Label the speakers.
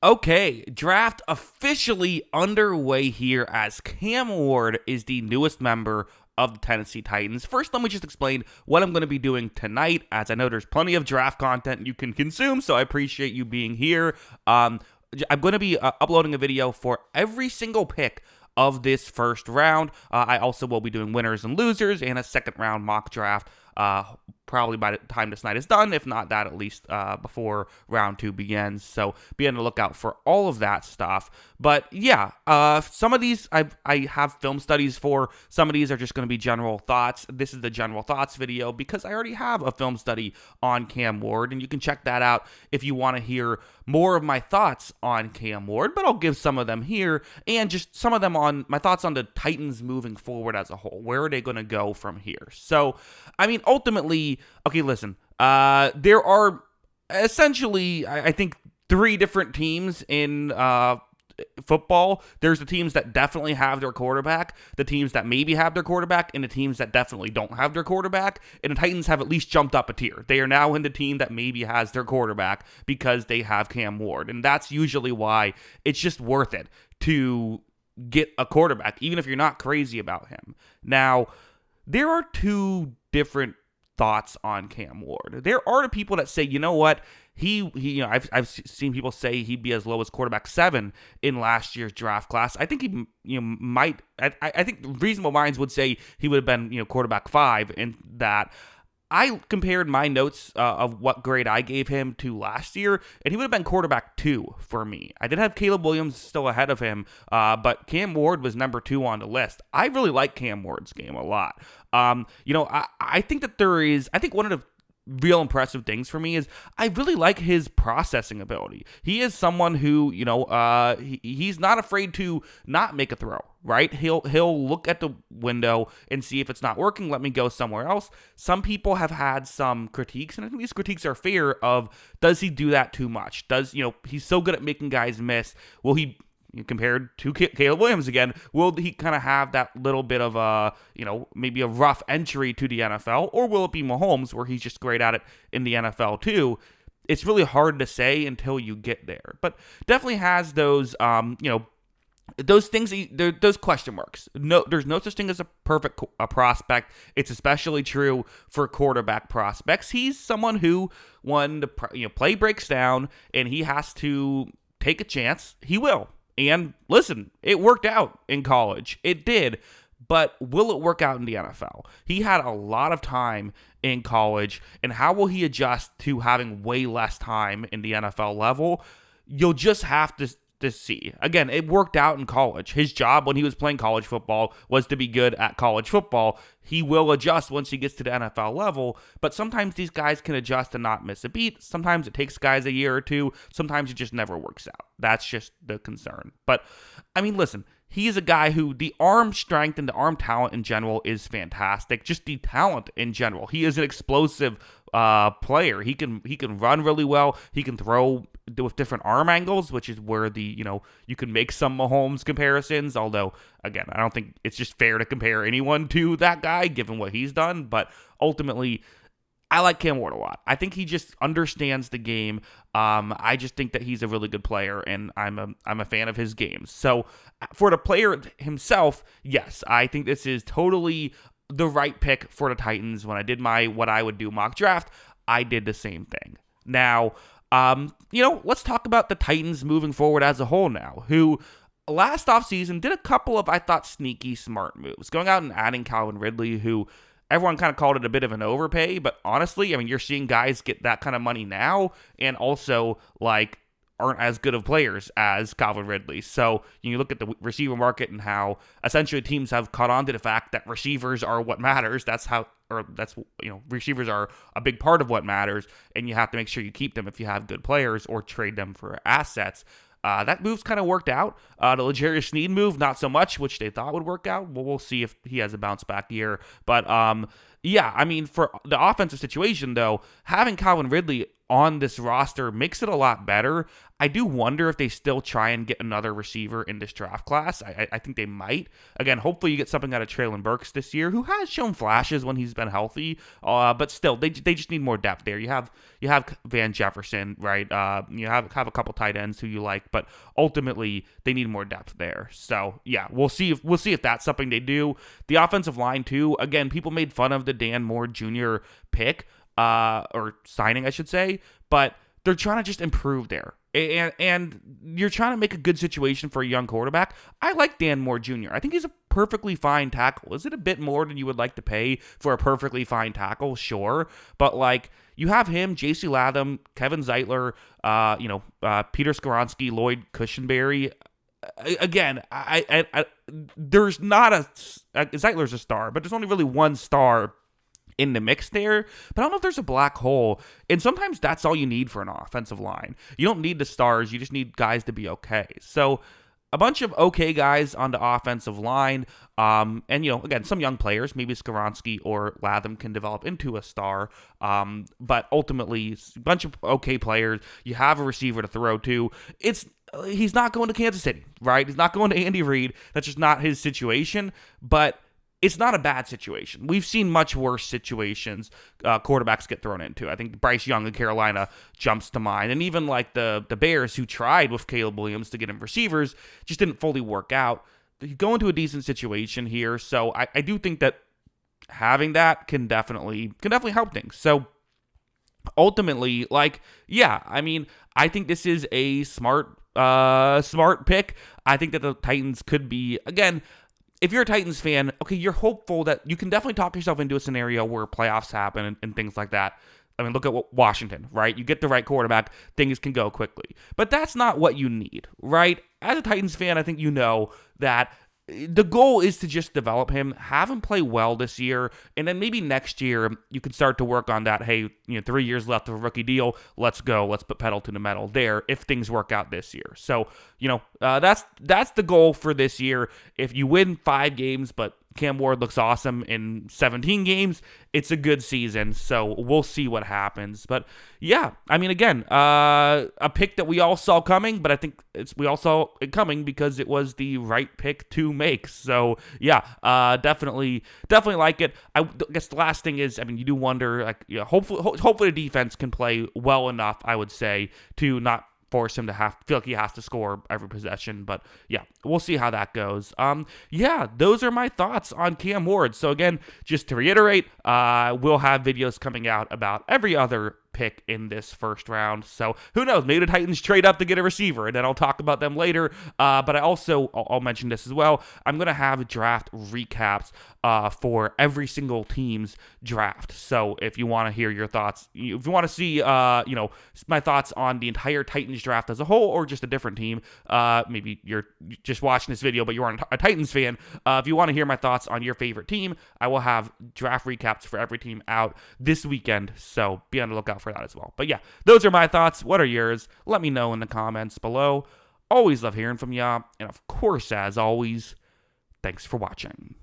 Speaker 1: Okay, draft officially underway here as Cam Ward is the newest member of the Tennessee Titans. First, let me just explain what I'm going to be doing tonight, as I know there's plenty of draft content you can consume, so I appreciate you being here. I'm going to be uploading a video for every single pick of this first round. I also will be doing winners and losers and a second round mock draft. Probably by the time this night is done, if not that, at least before round 2 begins. So be on the lookout for all of that stuff. But yeah, some of these I have film studies for. Some of these are just going to be general thoughts. This is the general thoughts video because I already have a film study on Cam Ward, and you can check that out if you want to hear more of my thoughts on Cam Ward. But I'll give some of them here, and just some of them on my thoughts on the Titans moving forward as a whole. Where are they going to go from here? So, I mean, ultimately, okay, listen, there are essentially, I think, 3 different teams in football. There's the teams that definitely have their quarterback, the teams that maybe have their quarterback, and the teams that definitely don't have their quarterback. And the Titans have at least jumped up a tier. They are now in the team that maybe has their quarterback because they have Cam Ward. And that's usually why it's just worth it to get a quarterback, even if you're not crazy about him. Now, there are 2 different thoughts on Cam Ward. There are the people that say, you know what, I've seen people say he'd be as low as quarterback 7 in last year's draft class. I think he might. I think reasonable minds would say he would have been quarterback 5 in that. I compared my notes of what grade I gave him to last year, and he would have been quarterback 2 for me. I did have Caleb Williams still ahead of him, but Cam Ward was number 2 on the list. I really like Cam Ward's game a lot. I think that I think one of the real impressive things for me is I really like his processing ability. He is someone who, he's not afraid to not make a throw, right? He'll look at the window and see if it's not working, let me go somewhere else. Some people have had some critiques, and I think these critiques are fair, of does he do that too much? He's so good at making guys miss. Will he, compared to Caleb Williams again, will he kind of have that little bit of maybe a rough entry to the NFL, or will it be Mahomes where he's just great at it in the NFL too? It's really hard to say until you get there, but definitely has those, those things, those question marks. No, there's no such thing as a perfect prospect. It's especially true for quarterback prospects. He's someone who, when the play breaks down and he has to take a chance, he will. And listen, it worked out in college. It did. But will it work out in the NFL? He had a lot of time in college, and how will he adjust to having way less time in the NFL level? You'll just have to see. Again, it worked out in college. His job when he was playing college football was to be good at college football. He will adjust once he gets to the NFL level, but sometimes these guys can adjust and not miss a beat. Sometimes it takes guys a year or 2. Sometimes it just never works out. That's just the concern. But, I mean, listen, he is a guy who the arm strength and the arm talent in general is fantastic. Just the talent in general. He is an explosive player. He can run really well. He can throw with different arm angles, which is where you can make some Mahomes comparisons. Although, again, I don't think it's just fair to compare anyone to that guy given what he's done. But ultimately, I like Cam Ward a lot. I think he just understands the game. I just think that he's a really good player, and I'm a fan of his game. So for the player himself, yes, I think this is totally the right pick for the Titans. When I did my what I would do mock draft, I did the same thing. Now, let's talk about the Titans moving forward as a whole now, who last offseason did a couple of, I thought, sneaky smart moves. Going out and adding Calvin Ridley, who everyone kind of called it a bit of an overpay, but honestly, I mean, you're seeing guys get that kind of money now, and also, aren't as good of players as Calvin Ridley. So you look at the receiver market and how essentially teams have caught on to the fact that receivers are what matters. Receivers are a big part of what matters, and you have to make sure you keep them if you have good players or trade them for assets. That move's kind of worked out. The L'Jarius Sneed move, not so much, which they thought would work out. Well, we'll see if he has a bounce back year. But, for the offensive situation, though, having Calvin Ridley on this roster makes it a lot better. I do wonder if they still try and get another receiver in this draft class. I think they might. Again, hopefully you get something out of Traylon Burks this year, who has shown flashes when he's been healthy. But still, they just need more depth there. You have Van Jefferson, right? You have a couple tight ends who you like, but ultimately they need more depth there. So yeah, we'll see if that's something they do. The offensive line too. Again, people made fun of the Dan Moore Jr. pick, or signing, I should say, but they're trying to just improve there. And you're trying to make a good situation for a young quarterback. I like Dan Moore Jr. I think he's a perfectly fine tackle. Is it a bit more than you would like to pay for a perfectly fine tackle? Sure. But like, you have him, J.C. Latham, Kevin Zeitler, Peter Skoronski, Lloyd Cushenberry. Again, I there's not Zeitler's a star, but there's only really one star in the mix there, but I don't know if there's a black hole, and sometimes that's all you need for an offensive line. You don't need the stars, you just need guys to be okay. So a bunch of okay guys on the offensive line, and again, some young players, maybe Skoronski or Latham can develop into a star, but ultimately a bunch of okay players. You have a receiver to throw to. He's not going to Kansas City, right? He's not going to Andy Reid. That's just not his situation, but it's not a bad situation. We've seen much worse situations quarterbacks get thrown into. I think Bryce Young in Carolina jumps to mind. And even like the Bears, who tried with Caleb Williams to get him receivers, just didn't fully work out. You go into a decent situation here. So I do think that having that can definitely help things. So ultimately, I think this is a smart pick. I think that the Titans could be, again, if you're a Titans fan, okay, you're hopeful that you can definitely talk yourself into a scenario where playoffs happen and things like that. I mean, look at Washington, right? You get the right quarterback, things can go quickly. But that's not what you need, right? As a Titans fan, I think you know that the goal is to just develop him, have him play well this year, and then maybe next year you can start to work on that. Hey, 3 years left of a rookie deal. Let's go. Let's put pedal to the metal there if things work out this year. So, that's the goal for this year. If you win 5 games, but Cam Ward looks awesome in 17 games, it's a good season. So we'll see what happens. But yeah, I mean, again, a pick that we all saw coming, but I think we all saw it coming because it was the right pick to make. So yeah, definitely like it. I guess the last thing is, I mean, you do wonder, hopefully the defense can play well enough, I would say, to not force him to feel like he has to score every possession. But yeah, we'll see how that goes. Those are my thoughts on Cam Ward. So again, just to reiterate, we'll have videos coming out about every other pick in this first round. So who knows? Maybe the Titans trade up to get a receiver, and then I'll talk about them later. But I'll mention this as well. I'm going to have draft recaps for every single team's draft. So if you want to hear your thoughts, if you want to see, my thoughts on the entire Titans draft as a whole, or just a different team, maybe you're just watching this video, but you aren't a Titans fan. If you want to hear my thoughts on your favorite team, I will have draft recaps for every team out this weekend. So be on the lookout for that as well. But yeah, those are my thoughts. What are yours? Let me know in the comments below. Always love hearing from ya. And of course, as always, thanks for watching.